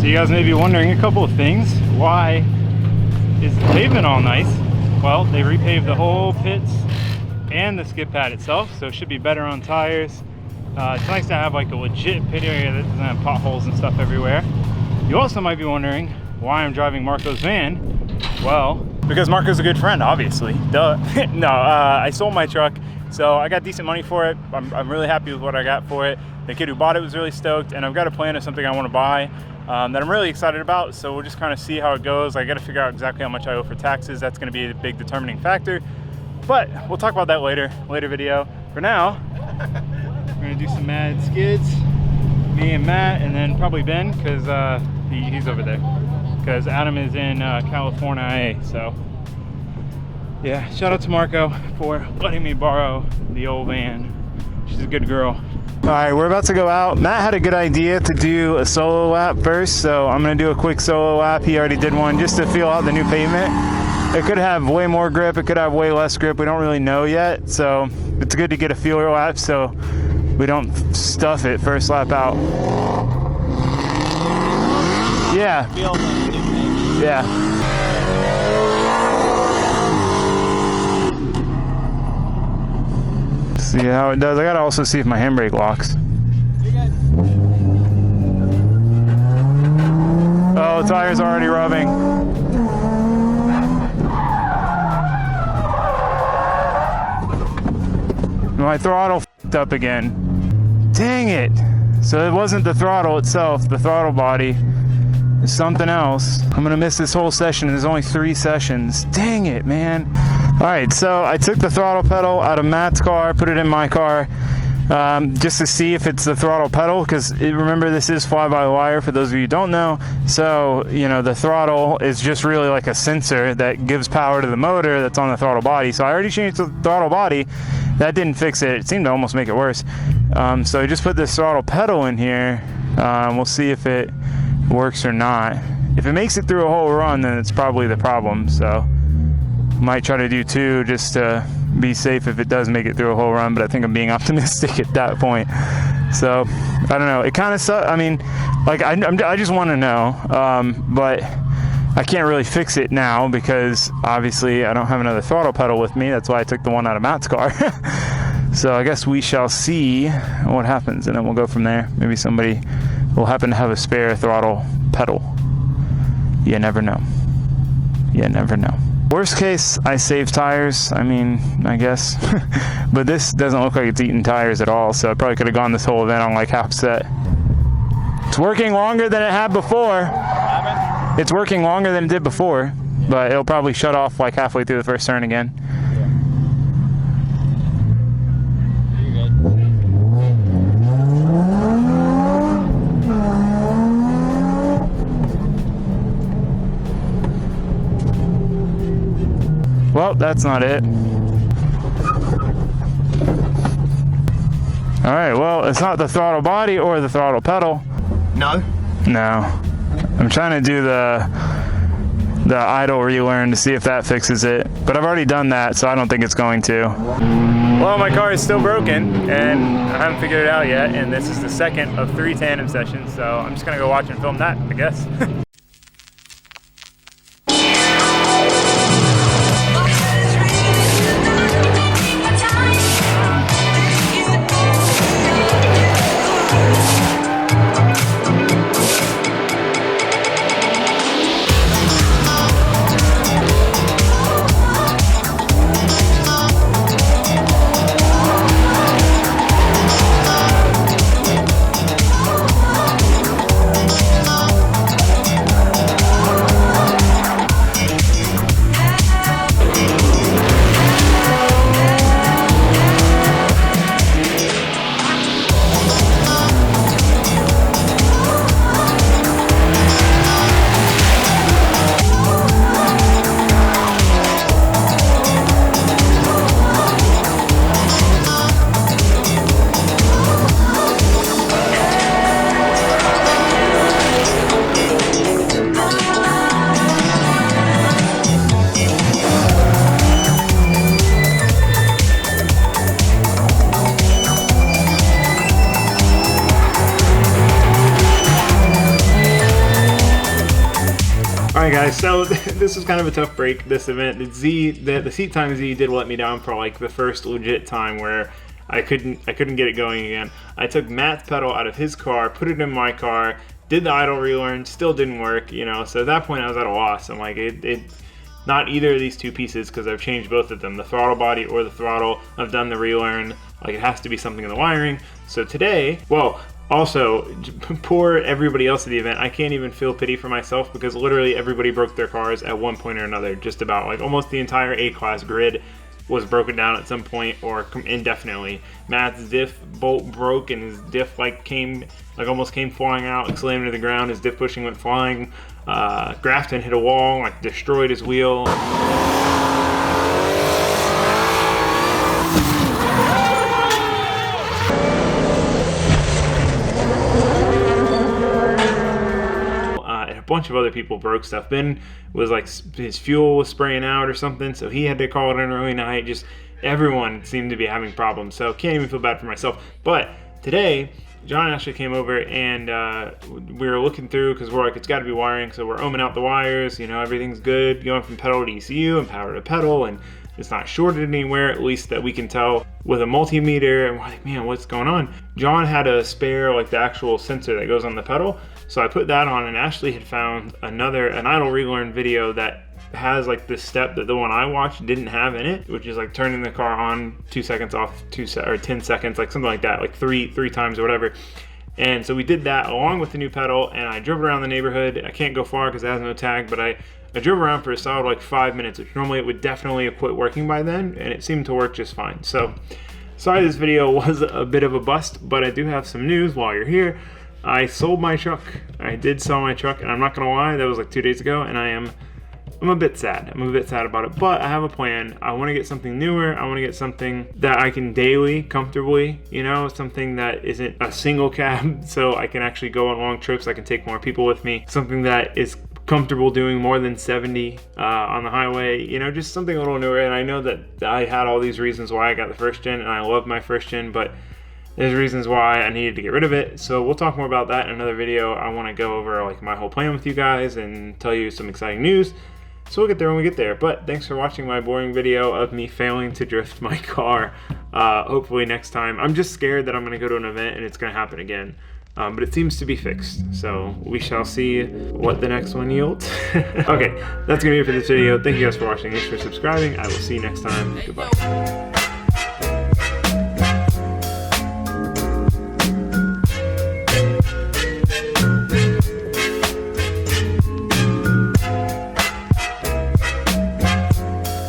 So you guys may be wondering a couple of things. Why is the pavement all nice? Well, they repaved the whole pits and the skid pad itself, so it should be better on tires. It's nice to have like a legit pit area that doesn't have potholes and stuff everywhere. You also might be wondering why I'm driving Marco's van. Well, because Marco's a good friend, obviously. Duh. No, I sold my truck, so I got decent money for it. I'm really happy with what I got for it. The kid who bought it was really stoked, and I've got a plan of something I want to buy that I'm really excited about. So we'll just kind of see how it goes. I got to figure out exactly how much I owe for taxes. That's going to be a big determining factor. But we'll talk about that later video. For now, we're going to do some mad skids. Me and Matt, and then probably Ben, because he's over there. Because Adam is in California, so yeah, shout out to Marco for letting me borrow the old van. She's a good girl. All right, we're about to go out. Matt had a good idea to do a solo lap first, so I'm gonna do a quick solo lap. He already did one just to feel out the new pavement. It could have way more grip, it could have way less grip. We don't really know yet, so it's good to get a feeler lap so we don't stuff it first lap out. Yeah. Yeah. See how it does. I gotta also see if my handbrake locks. Oh, the tire's already rubbing. My throttle f***ed up again. Dang it. So it wasn't the throttle itself, the throttle body. It's something else. I'm gonna miss this whole session. There's only 3 sessions. Dang it, man. All right, so I took the throttle pedal out of Matt's car, put it in my car, just to see if it's the throttle pedal, because remember, this is fly-by-wire for those of you who don't know. So, you know, the throttle is just really like a sensor that gives power to the motor that's on the throttle body. So I already changed the throttle body. That didn't fix it. It seemed to almost make it worse. So I just put this throttle pedal in here. We'll see if it works or not. If it makes it through a whole run, then it's probably the problem. So might try to do 2 just to be safe if it does make it through a whole run, but I think I'm being optimistic at that point. So I don't know, it kind of sucks. I mean, like I just want to know, but I can't really fix it now because obviously I don't have another throttle pedal with me. That's why I took the one out of Matt's car. So I guess we shall see what happens, and then we'll go from there. Maybe somebody will happen to have a spare throttle pedal. You never know. You never know. Worst case, I save tires. I mean, I guess. But this doesn't look like it's eating tires at all, so I probably could have gone this whole event on like half set. It's working longer than it had before. It's working longer than it did before, but it'll probably shut off like halfway through the first turn again. Well, that's not it. All right, well, it's not the throttle body or the throttle pedal. No? No. I'm trying to do the idle relearn to see if that fixes it, but I've already done that, so I don't think it's going to. Well, my car is still broken, and I haven't figured it out yet, and this is the second of 3 tandem sessions, so I'm just gonna go watch and film that, I guess. Alright guys, so this was kind of a tough break, this event. The seat time Z did let me down for like the first legit time where I couldn't get it going again. I took Matt's pedal out of his car, put it in my car, did the idle relearn, still didn't work, you know, so at that point I was at a loss. I'm like, not either of these two pieces, because I've changed both of them, the throttle body or the throttle. I've done the relearn, like it has to be something in the wiring. So today, well, also, poor everybody else at the event. I can't even feel pity for myself because literally everybody broke their cars at one point or another. Just about, like almost the entire A-class grid was broken down at some point or indefinitely. Matt's diff bolt broke and his diff almost came flying out, like slammed to the ground. His diff bushing went flying. Grafton hit a wall, like destroyed his wheel. A bunch of other people broke stuff. Ben was like, his fuel was spraying out or something, so he had to call it an early night. Just everyone seemed to be having problems, so can't even feel bad for myself. But today, John actually came over and we were looking through because we're like, it's got to be wiring, so we're ohming out the wires. You know, everything's good going from pedal to ECU and power to pedal, and it's not shorted anywhere, at least that we can tell with a multimeter. And we're like, man, what's going on? John had a spare, like the actual sensor that goes on the pedal. So I put that on, and Ashley had found an idle relearn video that has like this step that the one I watched didn't have in it, which is like turning the car on 2 seconds off, or 10 seconds, like something like that, like three times or whatever. And so we did that along with the new pedal, and I drove around the neighborhood. I can't go far because it has no tag, but I drove around for a solid like 5 minutes, which normally it would definitely have quit working by then, and it seemed to work just fine. So sorry this video was a bit of a bust, but I do have some news while you're here. I sold my truck. I did sell my truck, and I'm not gonna lie, that was like 2 days ago, and I'm a bit sad. I'm a bit sad about it, but I have a plan. I want to get something newer. I want to get something that I can daily comfortably, you know, something that isn't a single cab, so I can actually go on long trips. I can take more people with me. Something that is comfortable doing more than 70 on the highway, you know, just something a little newer. And I know that I had all these reasons why I got the first gen, and I love my first gen, but there's reasons why I needed to get rid of it. So we'll talk more about that in another video. I want to go over like my whole plan with you guys and tell you some exciting news. So we'll get there when we get there. But thanks for watching my boring video of me failing to drift my car. Hopefully next time. I'm just scared that I'm going to go to an event and it's going to happen again. But it seems to be fixed. So we shall see what the next one yields. Okay, that's going to be it for this video. Thank you guys for watching. Thanks for subscribing. I will see you next time. Goodbye.